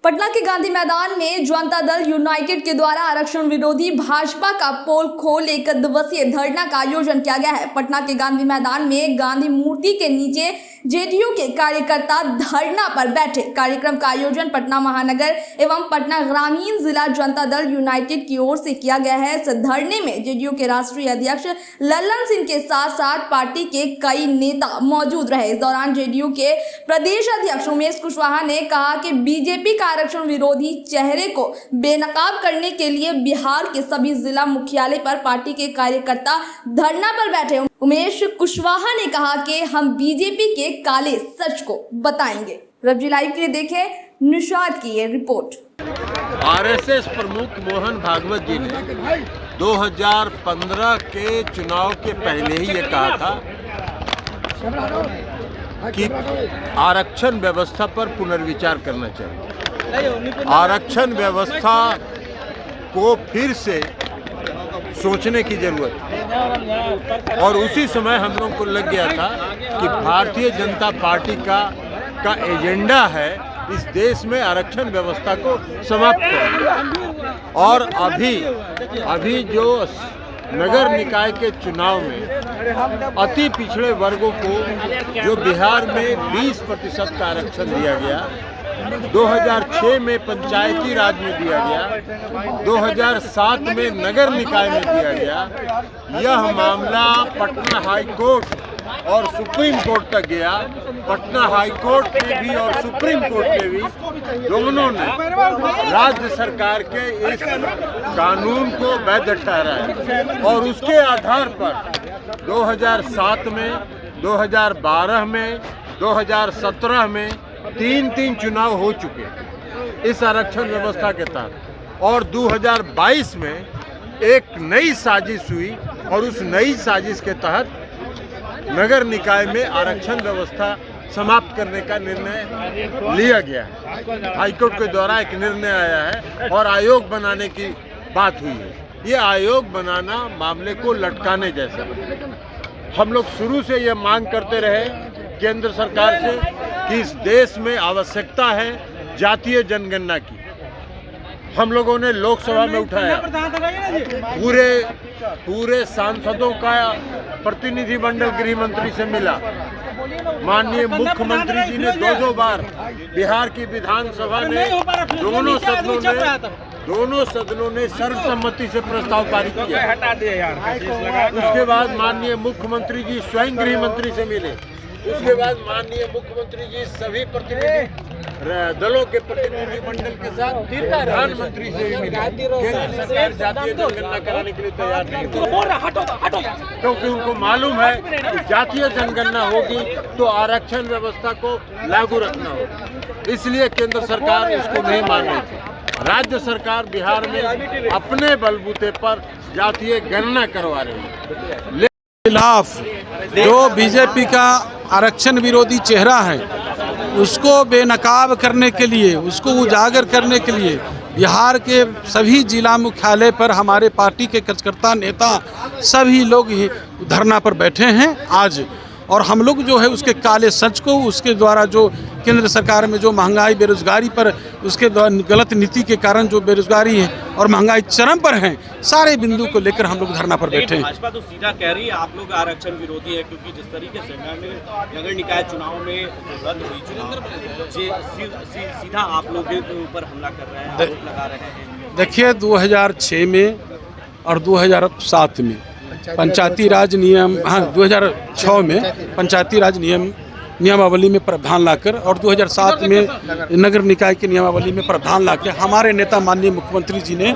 पटना के गांधी मैदान में जनता दल यूनाइटेड के द्वारा आरक्षण विरोधी भाजपा का पोल खोल एक दिवसीय धरना का आयोजन किया गया है। पटना के गांधी मैदान में गांधी मूर्ति के नीचे जेडीयू के कार्यकर्ता धरना पर बैठे। कार्यक्रम का आयोजन पटना महानगर एवं पटना ग्रामीण जिला जनता दल यूनाइटेड की ओर से किया गया है। इस धरने में जेडीयू के राष्ट्रीय अध्यक्ष लल्लन सिंह के साथ साथ पार्टी के कई नेता मौजूद रहे। इस दौरान जेडीयू के प्रदेश अध्यक्ष उमेश कुशवाहा ने कहा कि बीजेपी का आरक्षण विरोधी चेहरे को बेनकाब करने के लिए बिहार के सभी जिला मुख्यालय पर पार्टी के कार्यकर्ता धरना पर बैठे। उमेश कुशवाहा ने कहा कि हम बीजेपी के काले सच को बताएंगे। रब्जी लाइव के लिए देखें निशाद की ये रिपोर्ट। आरएसएस प्रमुख मोहन भागवत जी ने 2015 के चुनाव के पहले ही ये कहा था कि आरक्षण व्यवस्था पर पुनर्विचार करना चाहिए। आरक्षण व्यवस्था को फिर से सोचने की जरूरत है और उसी समय हम लोग को लग गया था कि भारतीय जनता पार्टी का एजेंडा है इस देश में आरक्षण व्यवस्था को समाप्त करना। और अभी जो नगर निकाय के चुनाव में अति पिछड़े वर्गों को जो बिहार में 20% का आरक्षण दिया गया, 2006 में पंचायती राज में दिया गया, 2007 में नगर निकाय में दिया गया, यह मामला पटना हाई कोर्ट और सुप्रीम कोर्ट तक गया। पटना हाई कोर्ट में भी और सुप्रीम कोर्ट में भी दोनों ने राज्य सरकार के इस कानून को वैध ठहराया और उसके आधार पर 2007 में, 2012 में, 2017 में तीन चुनाव हो चुके इस आरक्षण व्यवस्था के तहत और 2022 में एक नई साजिश हुई और उस नई साजिश के तहत नगर निकाय में आरक्षण व्यवस्था समाप्त करने का निर्णय लिया गया है। हाईकोर्ट के द्वारा एक निर्णय आया है और आयोग बनाने की बात हुई है। ये आयोग बनाना मामले को लटकाने जैसा है। हम लोग शुरू से ये मांग करते रहे केंद्र सरकार से कि इस देश में आवश्यकता है जातीय जनगणना की। हम लोगों ने लोकसभा में उठाया, पूरे सांसदों का प्रतिनिधि मंडल गृह मंत्री से मिला, माननीय मुख्यमंत्री जी ने दो बार बिहार की विधानसभा ने दोनों सदनों ने सर्वसम्मति से प्रस्ताव पारित किया। उसके बाद माननीय मुख्यमंत्री जी स्वयं गृह मंत्री से मिले। उसके बाद माननीय मुख्यमंत्री जी सभी प्रतिनिधि दलों के प्रतिनिधि मंडल के साथ प्रधानमंत्री से भी मिले। केंद्र सरकार जातीय जनगणना कराने के लिए तैयार नहीं, क्योंकि उनको मालूम है कि जातीय जनगणना होगी तो आरक्षण व्यवस्था को लागू रखना होगा। इसलिए केंद्र सरकार इसको नहीं मान रही थी। राज्य सरकार बिहार में अपने बलबूते पर जातीय गणना करवा रही है। खिलाफ जो बीजेपी का आरक्षण विरोधी चेहरा है उसको बेनकाब करने के लिए, उसको उजागर करने के लिए बिहार के सभी जिला मुख्यालय पर हमारे पार्टी के कार्यकर्ता नेता सभी लोग ही धरना पर बैठे हैं आज। और हम लोग जो है उसके काले सच को, उसके द्वारा जो केंद्र सरकार में जो महंगाई बेरोजगारी पर उसके गलत नीति के कारण जो बेरोजगारी है और महंगाई चरम पर है, सारे बिंदु को लेकर हम लोग धरना पर बैठे हैं। भाजपा तो सीधा कह रही है आप लोग आरक्षण विरोधी है, क्योंकि जिस तरीके से नगर निकाय चुनाव में रद्द हुई, सीधा आप लोग के ऊपर हमला कर रहे हैं, आरोप लगा रहे हैं। देखिए 2006 में और 2007 में पंचायती राज नियम, 2006 में पंचायती राज नियमावली में प्रावधान लाकर और 2007 में नगर निकाय की नियमावली में प्रावधान लाकर हमारे नेता माननीय मुख्यमंत्री जी ने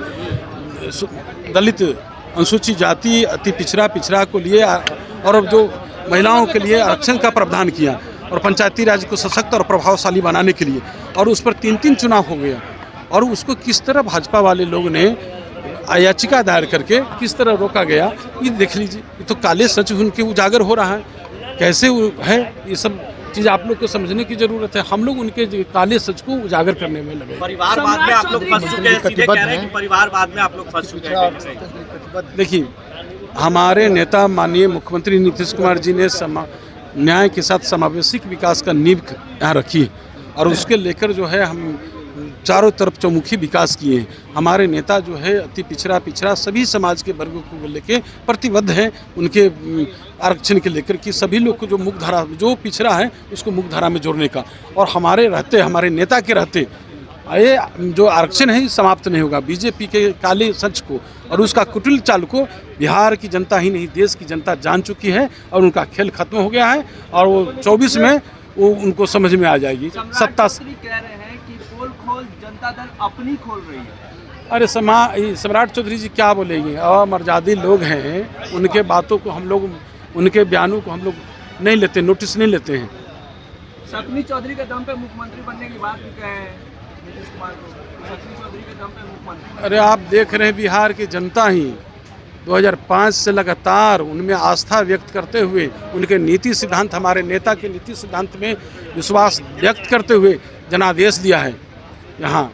दलित, अनुसूचित जाति, अति पिछड़ा को लिए और जो महिलाओं के लिए आरक्षण का प्रावधान किया और पंचायती राज को सशक्त और प्रभावशाली बनाने के लिए, और उस पर 3 चुनाव हो गया। और उसको किस तरह भाजपा वाले लोग ने याचिका दायर करके किस तरह रोका गया, ये देख लीजिए। ये तो काले सच उनके उजागर हो रहा है, कैसे है ये सब चीज़ आप लोग को समझने की जरूरत है। हम लोग उनके काले सच को उजागर करने में लगे। परिवारवाद में आप लोग फंस चुके हैं, सीधे कह रहे हैं कि परिवारवाद में आप लोग फंस चुके हैं। देखिए हमारे नेता माननीय मुख्यमंत्री नीतीश कुमार जी ने न्याय के साथ समावेशिक विकास का नींव यहाँ रखी और उसके लेकर जो है हम चारों तरफ चौमुखी विकास किए हैं। हमारे नेता जो है अति पिछड़ा सभी समाज के वर्गों को लेके प्रतिबद्ध हैं, उनके आरक्षण के लेकर कि सभी लोग को जो मुख्य धारा, जो पिछड़ा है उसको मुख्य धारा में जोड़ने का। और हमारे रहते, हमारे नेता के रहते ये जो आरक्षण है समाप्त नहीं होगा। बीजेपी के काले सच को और उसका कुटिल चाल को बिहार की जनता ही नहीं देश की जनता जान चुकी है और उनका खेल खत्म हो गया है और वो 24 में वो उनको समझ में आ जाएगी। सत्ता कह रहे हैं कि पोल खोल जनता दल अपनी खोल रही है। अरे सम्राट चौधरी जी क्या बोलेंगे? अमर्यादी लोग हैं, उनके बातों को हम लोग, उनके बयानों को हम लोग नहीं लेते, नोटिस नहीं लेते हैं। शक्ति चौधरी के दम पे मुख्यमंत्री बनने की बात भी कहे हैं नीतीश कुमार को, शक्ति चौधरी के दम पे मुख्यमंत्री। अरे आप देख रहे हैं बिहार की जनता ही 2005 से लगातार उनमें आस्था व्यक्त करते हुए, उनके नीति सिद्धांत, हमारे नेता के नीति सिद्धांत में विश्वास व्यक्त करते हुए जनादेश दिया है यहाँ।